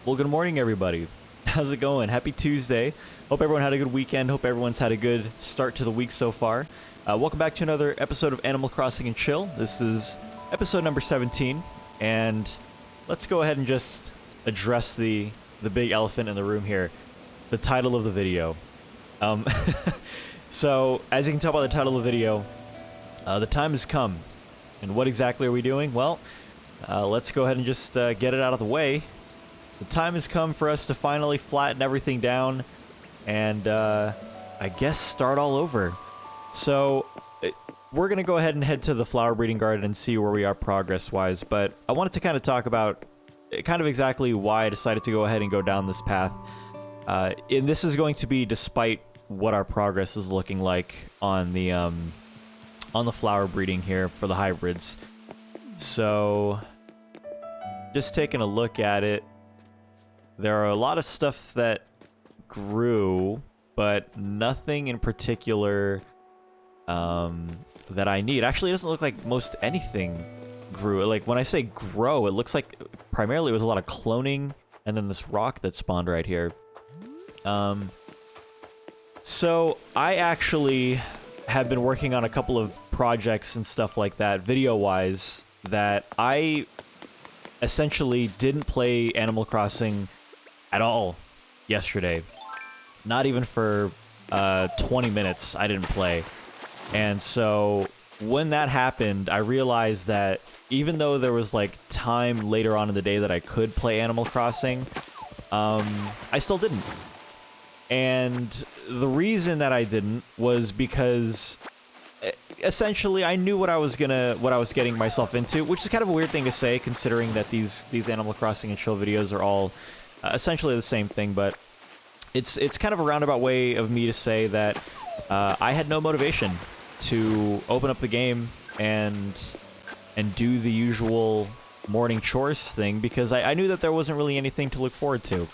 Well, good morning, everybody. How's it going? Happy Tuesday. Hope everyone had a good weekend. Hope everyone's had a good start to the week so far. Welcome back to another episode of Animal Crossing and Chill. This is episode number 17, and let's go ahead and just address the big elephant in the room here, the title of the video. So, as you can tell by the title of the video, the time has come. And what exactly are we doing? Well, let's go ahead and just get it out of the way. The time has come for us to finally flatten everything down and, I guess, start all over. So, we're going to go ahead and head to the flower breeding garden and see where we are progress-wise, but I wanted to kind of talk about kind of exactly why I decided to go ahead and go down this path. And this is going to be despite what our progress is looking like on the flower breeding here for the hybrids. So, just taking a look at it, there are a lot of stuff that grew, but nothing in particular that I need. Actually, it doesn't look like most anything grew. Like, when I say grow, it looks like primarily it was a lot of cloning and then this rock that spawned right here. So, I actually have been working on a couple of projects and stuff like that, video-wise, that I essentially didn't play Animal Crossing at all yesterday. Not even for 20 minutes I didn't play. And so when that happened, I realized that even though there was like time later on in the day that I could play Animal Crossing, I still didn't. And the reason that I didn't was because essentially I knew what I was getting myself into, which is kind of a weird thing to say considering that these Animal Crossing and Chill videos are all essentially the same thing, but it's kind of a roundabout way of me to say that I had no motivation to open up the game and do the usual morning chores thing because I knew that there wasn't really anything to look forward to.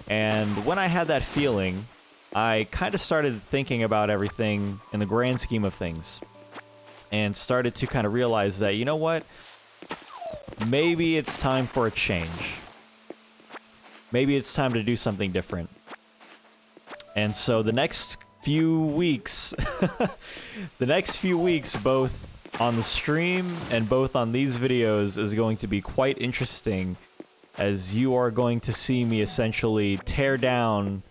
And when I had that feeling, I kind of started thinking about everything in the grand scheme of things and started to kind of realize that, you know what? Maybe it's time for a change. Maybe it's time to do something different. And so the next few weeks, both on the stream and both on these videos is going to be quite interesting as you are going to see me essentially tear down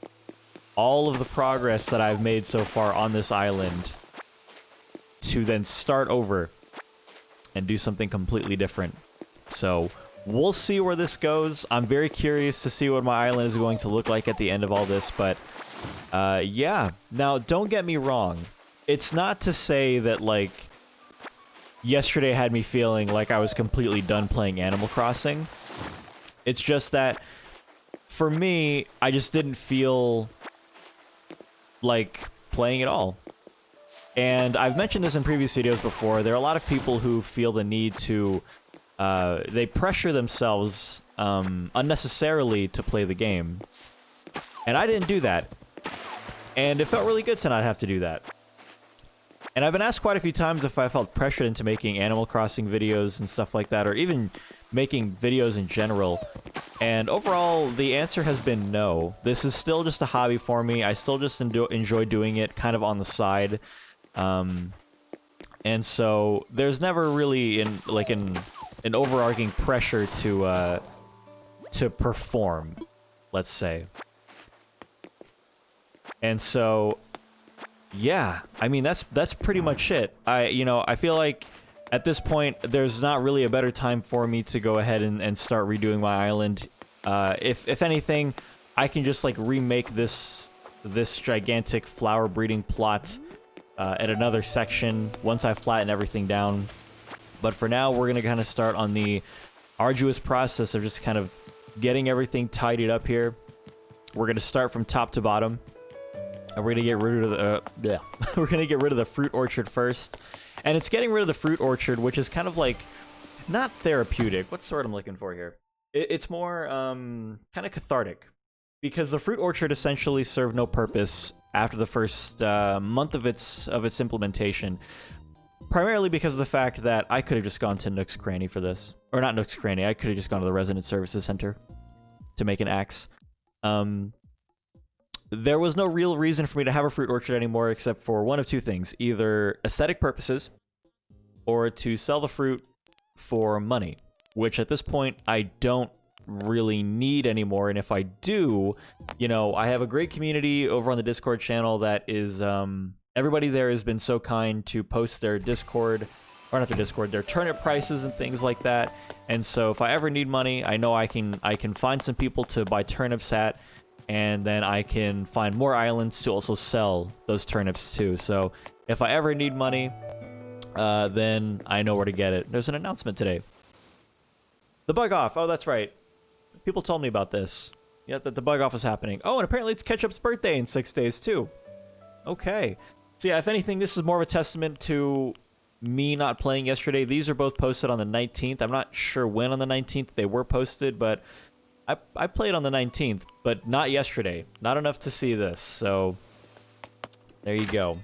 all of the progress that I've made so far on this island to then start over and do something completely different. So we'll see where this goes. I'm very curious to see what my island is going to look like at the end of all this, but yeah. Now, don't get me wrong. It's not to say that, like, yesterday had me feeling like I was completely done playing Animal Crossing. It's just that, for me, I just didn't feel like playing at all. And I've mentioned this in previous videos before. There are a lot of people who feel the need to, they pressure themselves unnecessarily to play the game. And I didn't do that. And it felt really good to not have to do that. And I've been asked quite a few times if I felt pressured into making Animal Crossing videos and stuff like that, or even making videos in general. And overall, the answer has been no. This is still just a hobby for me. I still just enjoy doing it kind of on the side. And so there's never really an overarching pressure to perform, let's say. And so, yeah, I mean, that's pretty much it. I feel like at this point, there's not really a better time for me to go ahead and start redoing my island. If anything, I can just like remake this gigantic flower breeding plot at another section once I flatten everything down. But for now, we're gonna kind of start on the arduous process of just kind of getting everything tidied up here. We're gonna start from top to bottom. And we're gonna get rid of the we're gonna get rid of the fruit orchard first, and it's getting rid of the fruit orchard, which is kind of like not therapeutic. What's the word I'm looking for here? It's more kind of cathartic, because the fruit orchard essentially served no purpose after the first month of its implementation, primarily because of the fact that I could have just gone to Nook's Cranny for this, or not Nook's Cranny. I could have just gone to the Resident Services Center. to make an axe. There was no real reason for me to have a fruit orchard anymore except for one of two things. Either aesthetic purposes or to sell the fruit for money, which at this point I don't really need anymore. And if I do, you know, I have a great community over on the Discord channel that is, everybody there has been so kind to post their Discord, or not their Discord, their turnip prices and things like that. And so if I ever need money, I know I can find some people to buy turnips at, and then I can find more islands to also sell those turnips too. So if I ever need money, then I know where to get it. There's an announcement today. The bug off. Oh, that's right. People told me about this. Yeah, that the bug off is happening. Oh, and apparently it's Ketchup's birthday in 6 days too. Okay. So yeah, if anything, this is more of a testament to me not playing yesterday. These are both posted on the 19th. I'm not sure when on the 19th they were posted, but I played on the 19th, but not yesterday. Not enough to see this, so there you go.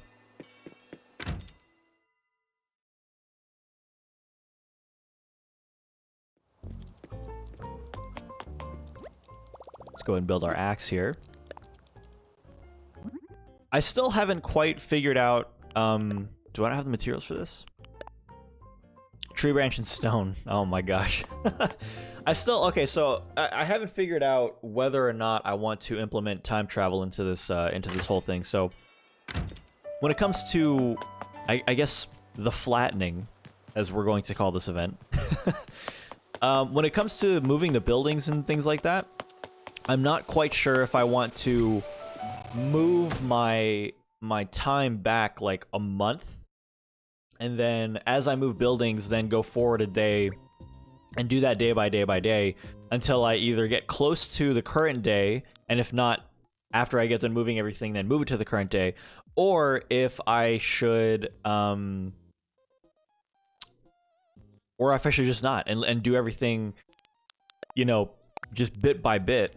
Let's go ahead and build our axe here. I still haven't quite figured out, do I have the materials for this? Tree branch and stone. Oh my gosh. Okay, so I haven't figured out whether or not I want to implement time travel into this whole thing. So when it comes to, I guess, the flattening, as we're going to call this event, when it comes to moving the buildings and things like that, I'm not quite sure if I want to move my time back like a month, and then as I move buildings, then go forward a day and do that day by day by day until I either get close to the current day, and if not, after I get done moving everything, then move it to the current day, or if I should just not and do everything, you know, just bit by bit.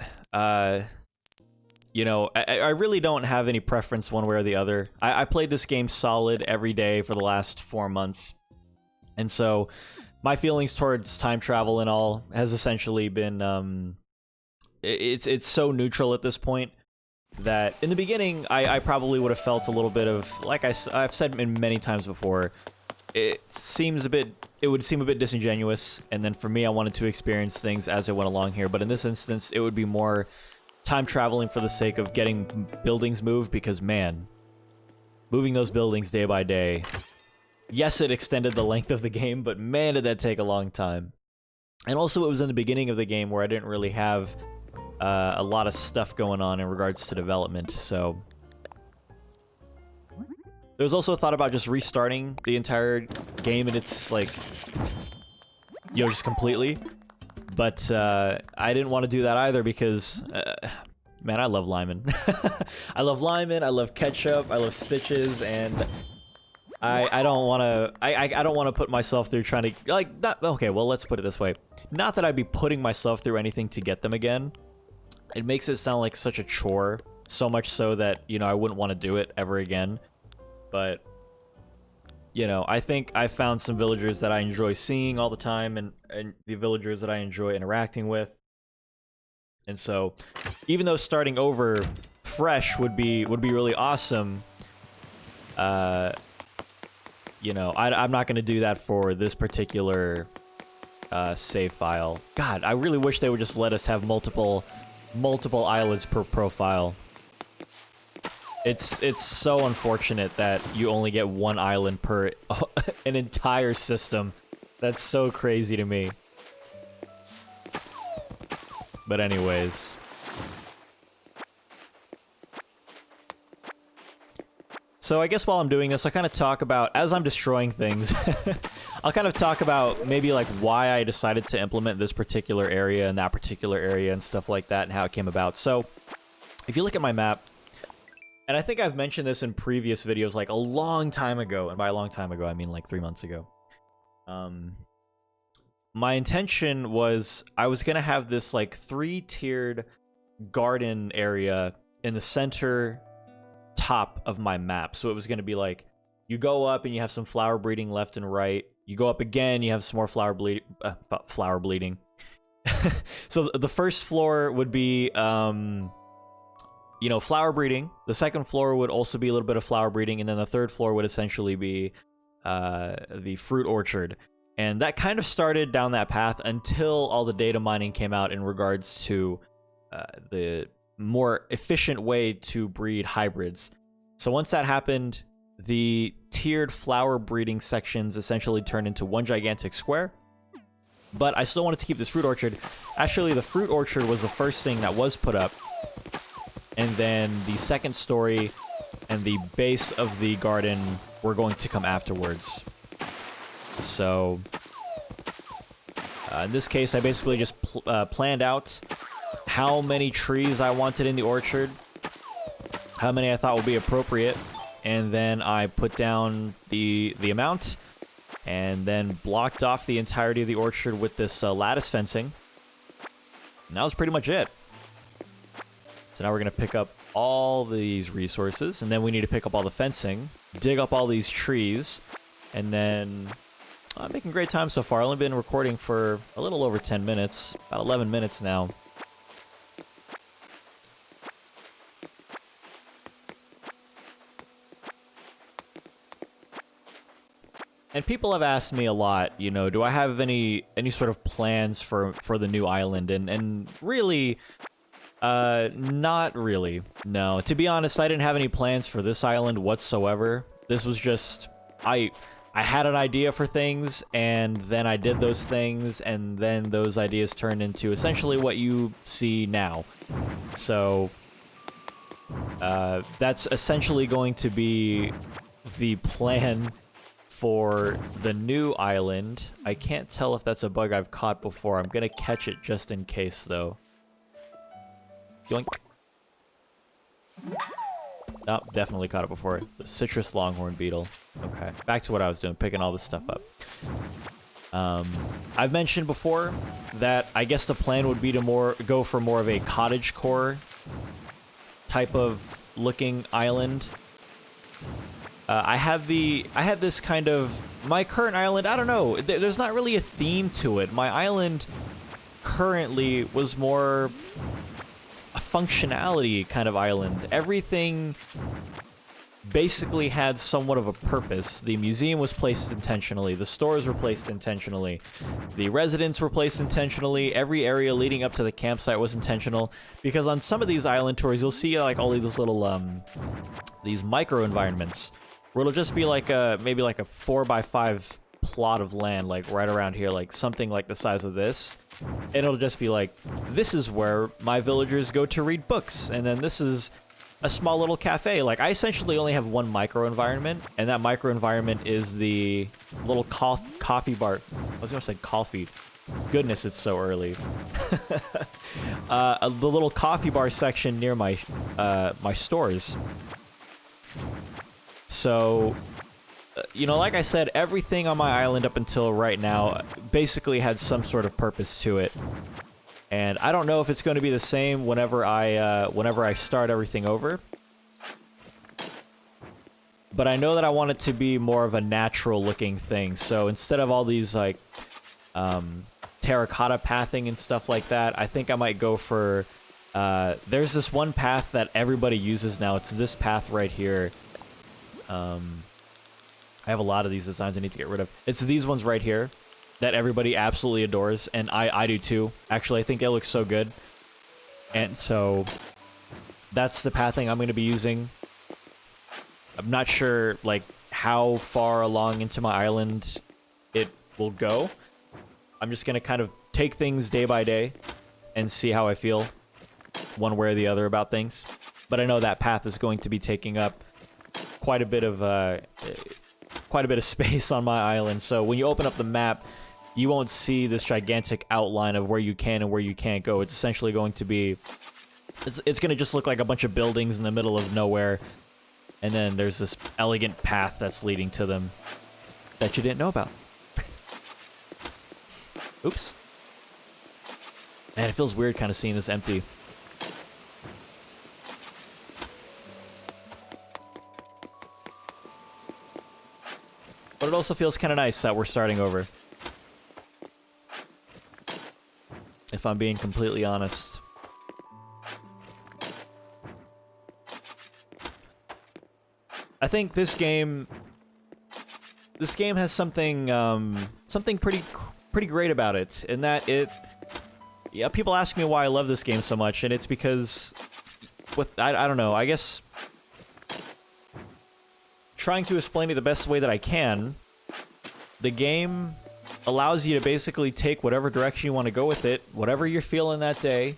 You know, I really don't have any preference one way or the other. I played this game solid every day for the last 4 months. And so my feelings towards time travel and all has essentially been, it's so neutral at this point that in the beginning, I probably would have felt a little bit of, like I've said many times before, it would seem a bit disingenuous. And then for me, I wanted to experience things as I went along here. But in this instance, it would be more time traveling for the sake of getting buildings moved, because man, moving those buildings day by day, yes, it extended the length of the game, but man, did that take a long time. And also it was in the beginning of the game where I didn't really have a lot of stuff going on in regards to development, so there was also a thought about just restarting the entire game, and it's like, you know, just completely. But I didn't want to do that either because, man, I love Lyman. I love Lyman, I love Ketchup, I love Stitches, and I don't want to. I don't want to put myself through trying to, like, not, okay, well, let's put it this way. Not that I'd be putting myself through anything to get them again. It makes it sound like such a chore, so much so that, you know, I wouldn't want to do it ever again. But, you know, I think I found some villagers that I enjoy seeing all the time, and the villagers that I enjoy interacting with. And so, even though starting over fresh would be really awesome, you know, I'm not going to do that for this particular save file. God, I really wish they would just let us have multiple islands per profile. It's so unfortunate that you only get one island per an entire system. That's so crazy to me. But anyways. So I guess while I'm doing this, I kind of talk about, as I'm destroying things, I'll kind of talk about maybe like why I decided to implement this particular area and that particular area and stuff like that and how it came about. So if you look at my map, and I think I've mentioned this in previous videos like a long time ago, and by a long time ago I mean like 3 months ago. My intention was I was gonna have this like 3-tiered garden area in the center top of my map. So it was gonna be like, you go up and you have some flower breeding left and right. You go up again, you have some more flower bleeding. So the first floor would be, you know, flower breeding. The second floor would also be a little bit of flower breeding, and then the third floor would essentially be the fruit orchard. And that kind of started down that path until all the data mining came out in regards to the more efficient way to breed hybrids. So once that happened, the tiered flower breeding sections essentially turned into one gigantic square. But I still wanted to keep this fruit orchard. Actually, the fruit orchard was the first thing that was put up. And then the second story and the base of the garden were going to come afterwards. So, in this case, I basically just planned out how many trees I wanted in the orchard, how many I thought would be appropriate, and then I put down the amount, and then blocked off the entirety of the orchard with this lattice fencing. And that was pretty much it. So now we're going to pick up all these resources, and then we need to pick up all the fencing, dig up all these trees, and then I'm making great time so far. I've only been recording for a little over 10 minutes, about 11 minutes now. And people have asked me a lot, you know, do I have any sort of plans for the new island? And really, not really. No, to be honest, I didn't have any plans for this island whatsoever. This was just, I had an idea for things, and then I did those things, and then those ideas turned into essentially what you see now. So, that's essentially going to be the plan for the new island. I can't tell if that's a bug I've caught before. I'm gonna catch it just in case, though. Yoink. Oh, definitely caught it before. The citrus longhorn beetle. Okay, back to what I was doing, picking all this stuff up. I've mentioned before that I guess the plan would be to go for more of a cottagecore type of looking island. I had this kind of, my current island, I don't know, there's not really a theme to it. My island currently was more a functionality kind of island. Everything basically had somewhat of a purpose. The museum was placed intentionally, the stores were placed intentionally, the residents were placed intentionally, every area leading up to the campsite was intentional, because on some of these island tours you'll see like all these little these micro environments where it'll just be like maybe like a 4x5 plot of land, like right around here, like something like the size of this. And it'll just be like, this is where my villagers go to read books, and then this is a small little cafe. Like, I essentially only have one micro environment, and that micro environment is the little coffee bar. I was gonna say coffee. Goodness, it's so early. The little coffee bar section near my my stores. So, you know, like I said, everything on my island up until right now basically had some sort of purpose to it. And I don't know if it's going to be the same whenever I start everything over. But I know that I want it to be more of a natural looking thing. So instead of all these like terracotta pathing and stuff like that, I think I might go for there's this one path that everybody uses now. It's this path right here. I have a lot of these designs I need to get rid of. It's these ones right here that everybody absolutely adores, and I do too. Actually, I think it looks so good. And so that's the pathing I'm going to be using. I'm not sure like how far along into my island it will go. I'm just going to kind of take things day by day and see how I feel one way or the other about things. But I know that path is going to be taking up quite a bit of space on my island. So when you open up the map, you won't see this gigantic outline of where you can and where you can't go. It's essentially going to be, it's going to just look like a bunch of buildings in the middle of nowhere, and then there's this elegant path that's leading to them that you didn't know about. Oops. Man, it feels weird kind of seeing this empty. But it also feels kind of nice that we're starting over. It if I'm being completely honest. I think this game has something something pretty great about it, in that yeah, people ask me why I love this game so much, and it's because I don't know, I guess trying to explain it the best way that I can, the game allows you to basically take whatever direction you want to go with it, whatever you're feeling that day,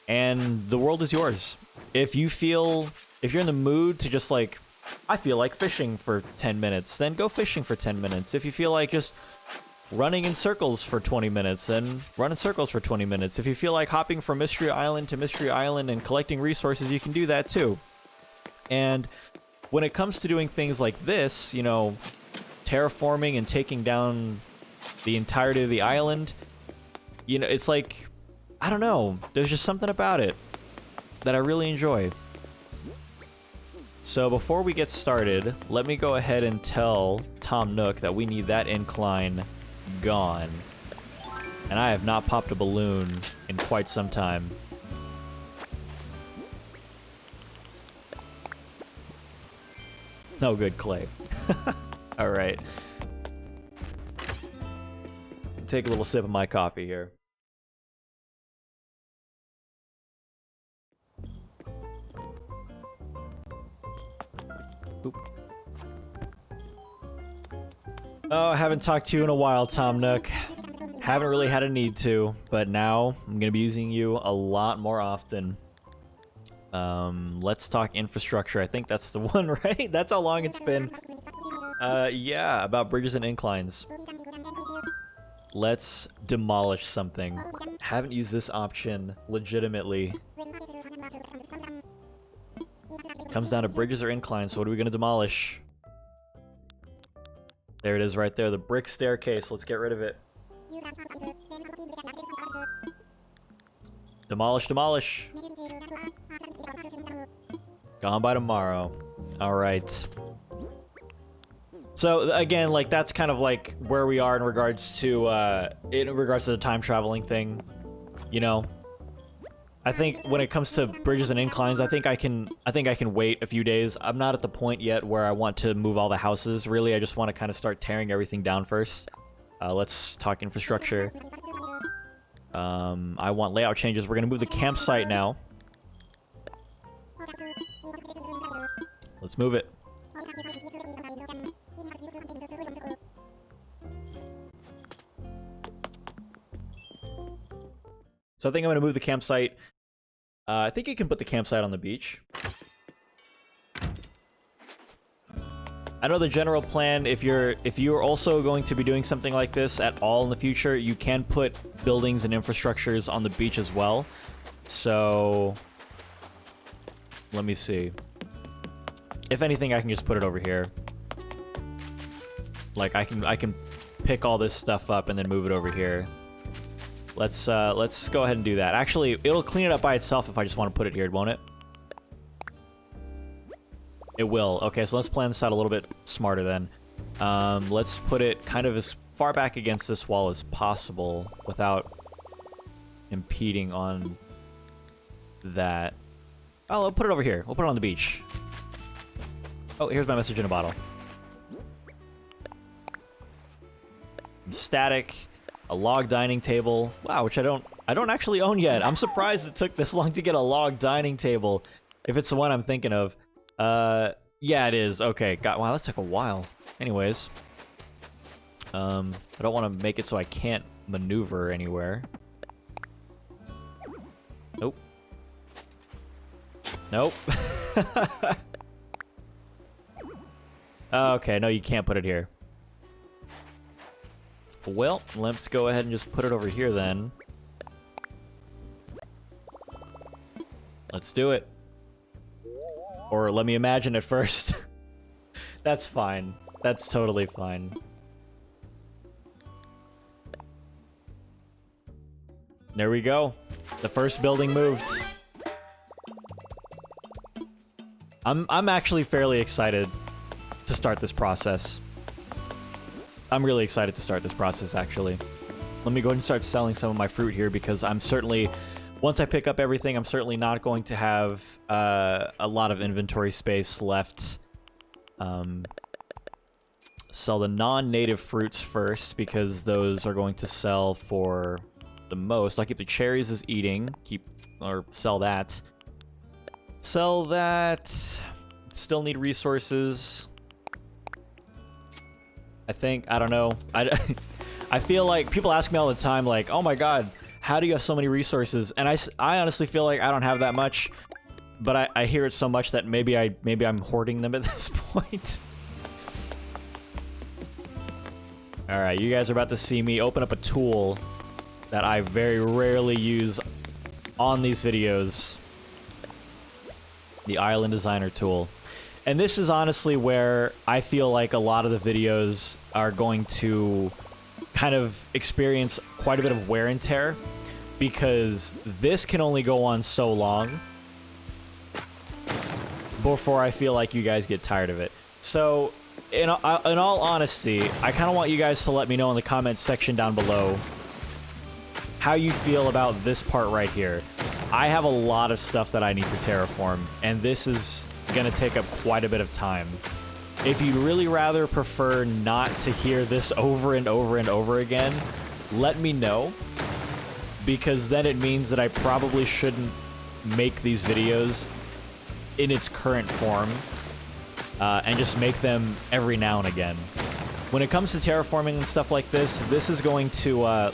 and the world is yours. If you're in the mood to just like, I feel like fishing for 10 minutes, then go fishing for 10 minutes. If you feel like just running in circles for 20 minutes, then run in circles for 20 minutes. If you feel like hopping from Mystery Island to Mystery Island and collecting resources, you can do that too. And when it comes to doing things like this, you know, terraforming and taking down the entirety of the island, you know, it's like, I don't know, there's just something about it that I really enjoy. So before we get started, let me go ahead and tell Tom Nook that we need that incline gone. And I have not popped a balloon in quite some time. No good, Clay. Alright. Take a little sip of my coffee here. Oop. Oh, I haven't talked to you in a while, Tom Nook. Haven't really had a need to, but now I'm gonna be using you a lot more often. Let's talk infrastructure. I think that's the one, right? That's how long it's been. Yeah, about bridges and inclines. Let's demolish something. Haven't used this option legitimately. Comes down to bridges or inclines, so what are we gonna demolish? There it is right there, the brick staircase. Let's get rid of it. Demolish, demolish. Gone by tomorrow. Alright. So, again, like, that's kind of like where we are in regards to the time traveling thing. You know? I think when it comes to bridges and inclines, I think I can wait a few days. I'm not at the point yet where I want to move all the houses. Really, I just want to kind of start tearing everything down first. Let's talk infrastructure. I want layout changes. We're gonna move the campsite now. Let's move it. So I think I'm gonna move the campsite. I think you can put the campsite on the beach. I know the general plan, if you're also going to be doing something like this at all in the future, you can put buildings and infrastructures on the beach as well. So let me see. If anything, I can just put it over here. Like I can pick all this stuff up and then move it over here. Let's go ahead and do that. Actually, it'll clean it up by itself if I just want to put it here, won't it? It will. Okay, so let's plan this out a little bit smarter then. Let's put it kind of as far back against this wall as possible without impeding on that. Oh, I'll put it over here. We'll put it on the beach. Oh, here's my message in a bottle. Static. A log dining table. Wow, which I don't actually own yet. I'm surprised it took this long to get a log dining table. If it's the one I'm thinking of. Yeah, it is. Okay, wow, that took a while. Anyways. I don't want to make it so I can't maneuver anywhere. Nope. Nope. Okay, no, you can't put it here. Well, let's go ahead and just put it over here then. Let's do it. Or let me imagine it first. That's fine. That's totally fine. There we go. The first building moved. I'm actually fairly excited to start this process. I'm really excited to start this process, actually. let me go ahead and start selling some of my fruit here, because I'm certainly, once I pick up everything, I'm certainly not going to have a lot of inventory space left. Sell the non-native fruits first, because those are going to sell for the most. I'll keep the cherries as eating, or sell that. Sell that. Still need resources. I don't know. I feel like people ask me all the time, like, oh my god, how do you have so many resources? And I honestly feel like I don't have that much, but I hear it so much that maybe I'm hoarding them at this point. Alright, you guys are about to see me open up a tool that I very rarely use on these videos. The Island Designer tool. And this is honestly where I feel like a lot of the videos are going to kind of experience quite a bit of wear and tear, because this can only go on so long before I feel like you guys get tired of it. So, in all honesty, I kind of want you guys to let me know in the comments section down below how you feel about this part right here. I have a lot of stuff that I need to terraform, and this is going to take up quite a bit of time. If you'd really rather prefer not to hear this over and over and over again, let me know, because then it means that I probably shouldn't make these videos in its current form, and just make them every now and again. When it comes to terraforming and stuff like this, this is going to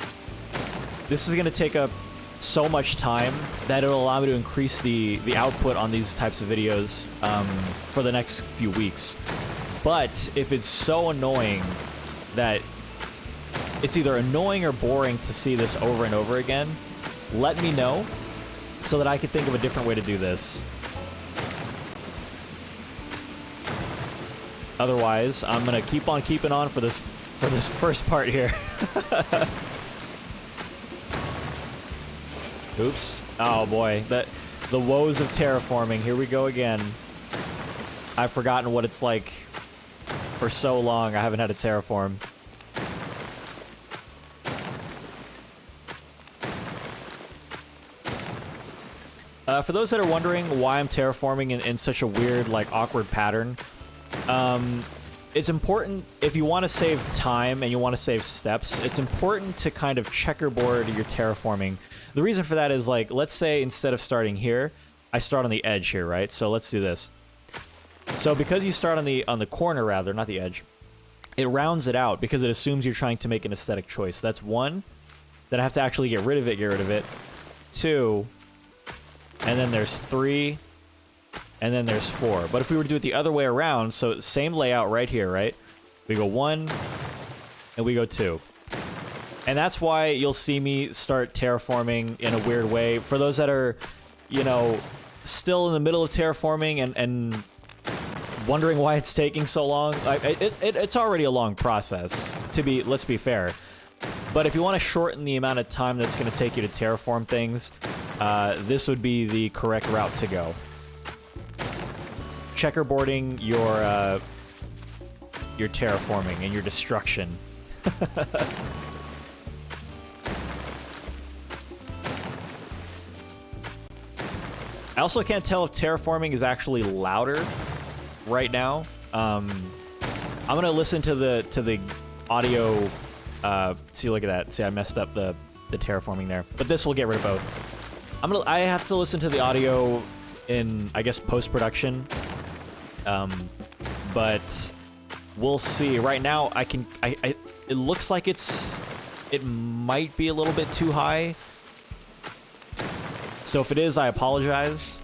take up so much time that it'll allow me to increase the output on these types of videos for the next few weeks. But if it's so annoying that it's either annoying or boring to see this over and over again, let me know so that I can think of a different way to do this. Otherwise, I'm gonna keep on keeping on for this first part here. Oops. Oh boy, the woes of terraforming. Here we go again. I've forgotten what it's like. For so long, I haven't had a terraform. For those that are wondering why I'm terraforming in such a weird, like, awkward pattern, it's important, if you want to save time and you want to save steps, it's important to kind of checkerboard your terraforming. The reason for that is, like, let's say instead of starting here, I start on the edge here, right? So let's do this. So because you start on the corner, rather, not the edge, it rounds it out because it assumes you're trying to make an aesthetic choice. That's one. Then I have to actually get rid of it. Two. And then there's three. And then there's four. But if we were to do it the other way around, so same layout right here, right? We go one, and we go two. And that's why you'll see me start terraforming in a weird way. For those that are, you know, still in the middle of terraforming and wondering why it's taking so long, it's already a long process, let's be fair. But if you want to shorten the amount of time that's going to take you to terraform things, this would be the correct route to go. Checkerboarding your terraforming and your destruction. I also can't tell if terraforming is actually louder right now. I'm gonna listen to the audio. See, look at that. See, I messed up the terraforming there. But this will get rid of both. I have to listen to the audio in, I guess, post-production. But we'll see. Right now, it looks like it might be a little bit too high. So if it is, I apologize.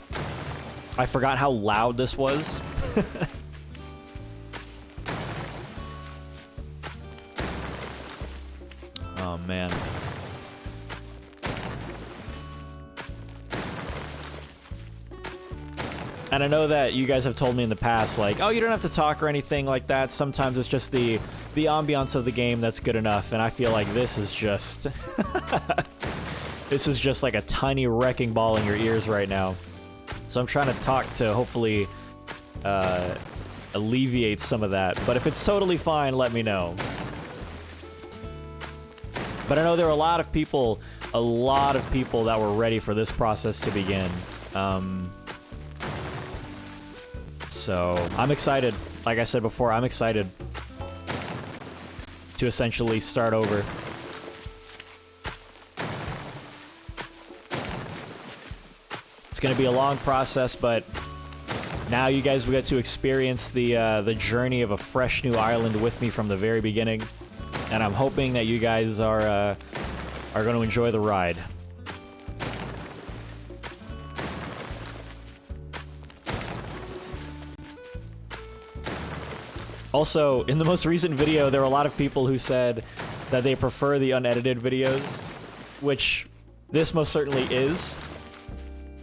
I forgot how loud this was. Oh, man. And I know that you guys have told me in the past, like, oh, you don't have to talk or anything like that. Sometimes it's just the ambiance of the game that's good enough. And I feel like this is just... This is just like a tiny wrecking ball in your ears right now. So I'm trying to talk to hopefully alleviate some of that. But if it's totally fine, let me know. But I know there were a lot of people that were ready for this process to begin. So I'm excited. Like I said before, I'm excited to essentially start over. It's going to be a long process, but now you guys will get to experience the journey of a fresh new island with me from the very beginning, and I'm hoping that you guys are going to enjoy the ride. Also, in the most recent video, there were a lot of people who said that they prefer the unedited videos, which this most certainly is.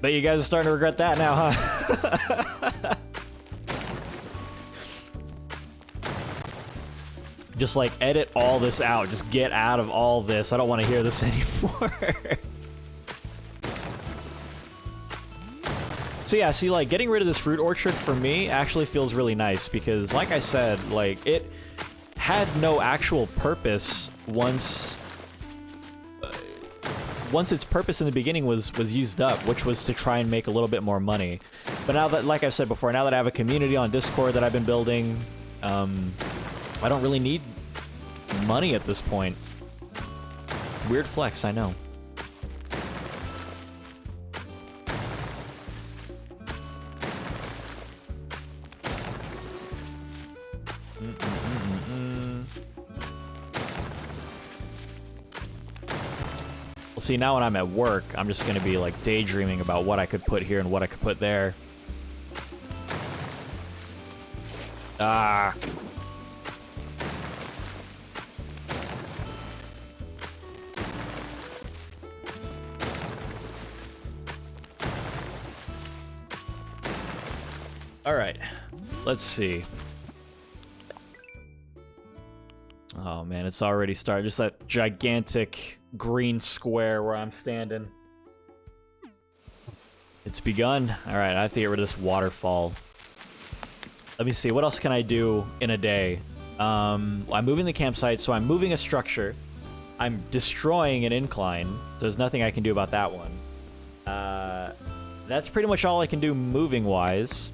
But you guys are starting to regret that now, huh? Just like edit all this out. Just get out of all this. I don't want to hear this anymore. So yeah, see, like, getting rid of this fruit orchard for me actually feels really nice because, like I said, like, it had no actual purpose once its purpose in the beginning was used up, which was to try and make a little bit more money. But now that, like I've said before, now that I have a community on Discord that I've been building, I don't really need money at this point. Weird flex, I know. Well, see, now when I'm at work, I'm just gonna be like daydreaming about what I could put here and what I could put there. Ah. All right, let's see. Oh man, it's already started. Just that gigantic green square where I'm standing. It's begun. All right, I have to get rid of this waterfall. Let me see, what else can I do in a day? I'm moving the campsite, so I'm moving a structure. I'm destroying an incline. So there's nothing I can do about that one. That's pretty much all I can do moving-wise.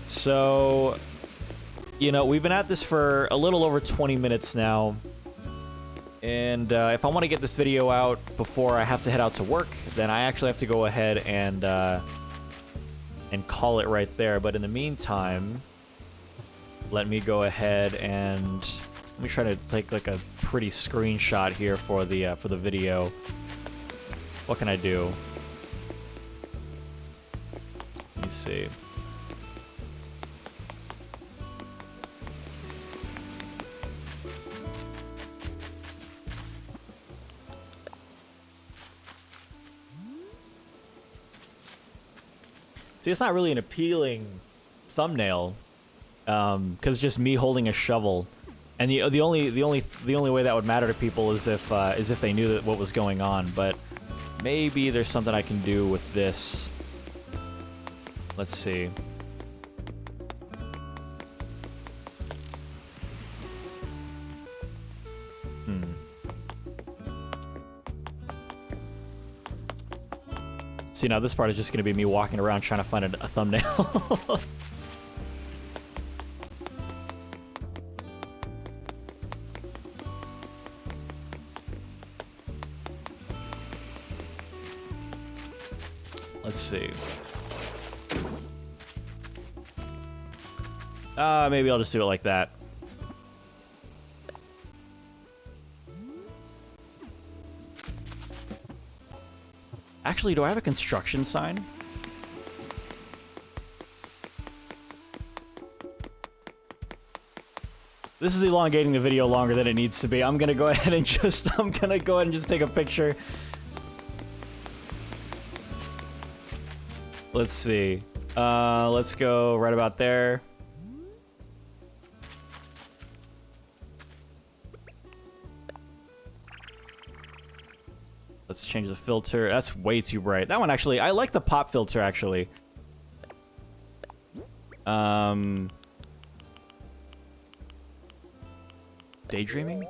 So, you know, we've been at this for a little over 20 minutes now. And if I want to get this video out before I have to head out to work, then I actually have to go ahead and call it right there. But in the meantime, let me go ahead and let me try to take like a pretty screenshot here for the video. What can I do? Let me see. See, it's not really an appealing thumbnail, because just me holding a shovel, and the only way that would matter to people is if they knew that what was going on. But maybe there's something I can do with this. Let's see. See, now this part is just going to be me walking around trying to find a thumbnail. Let's see. Maybe I'll just do it like that. Actually, do I have a construction sign? This is elongating the video longer than it needs to be. I'm gonna go ahead and just take a picture. Let's see. Let's go right about there. Let's change the filter. That's way too bright. That one actually, I like the pop filter actually. Daydreaming?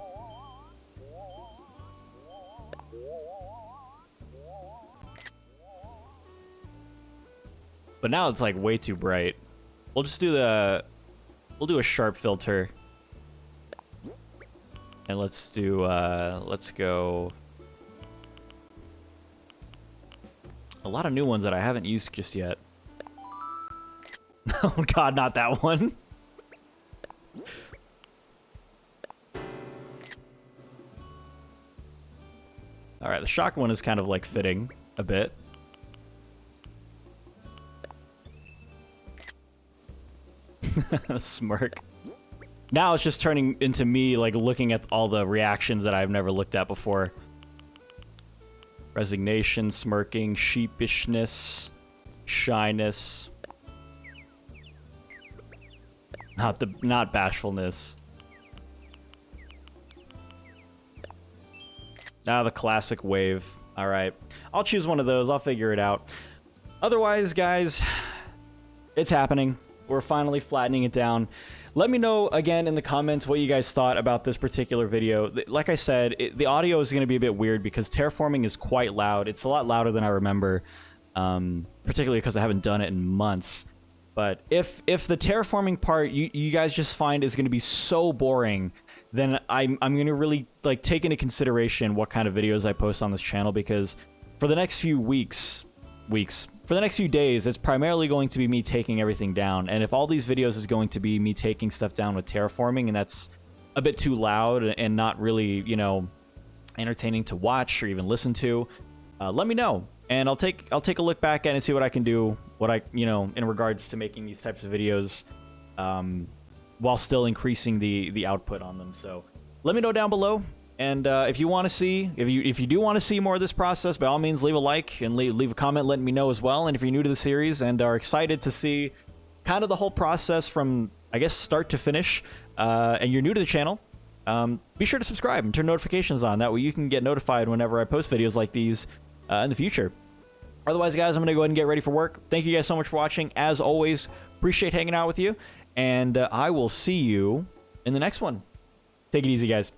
But now it's like way too bright. We'll just do we'll do a sharp filter. And let's go. A lot of new ones that I haven't used just yet. Oh god, not that one. Alright, the shock one is kind of like fitting a bit. Smirk. Now it's just turning into me like looking at all the reactions that I've never looked at before. Resignation, smirking, sheepishness, shyness. Not bashfulness. Ah, the classic wave. All right. I'll choose one of those. I'll figure it out. Otherwise, guys, it's happening. We're finally flattening it down. Let me know, again, in the comments what you guys thought about this particular video. Like I said, the audio is going to be a bit weird because terraforming is quite loud. It's a lot louder than I remember, particularly because I haven't done it in months. But if the terraforming part you guys just find is going to be so boring, then I'm going to really like take into consideration what kind of videos I post on this channel, because for the next few for the next few days, it's primarily going to be me taking everything down. And if all these videos is going to be me taking stuff down with terraforming, and that's a bit too loud and not really, you know, entertaining to watch or even listen to, let me know. And I'll take a look back at it and see what I can do, in regards to making these types of videos, while still increasing the output on them. So let me know down below. And if you want to see, if you do want to see more of this process, by all means, leave a like and leave a comment letting me know as well. And if you're new to the series and are excited to see kind of the whole process from, I guess, start to finish, and you're new to the channel, be sure to subscribe and turn notifications on. That way you can get notified whenever I post videos like these in the future. Otherwise, guys, I'm going to go ahead and get ready for work. Thank you guys so much for watching. As always, appreciate hanging out with you. And I will see you in the next one. Take it easy, guys.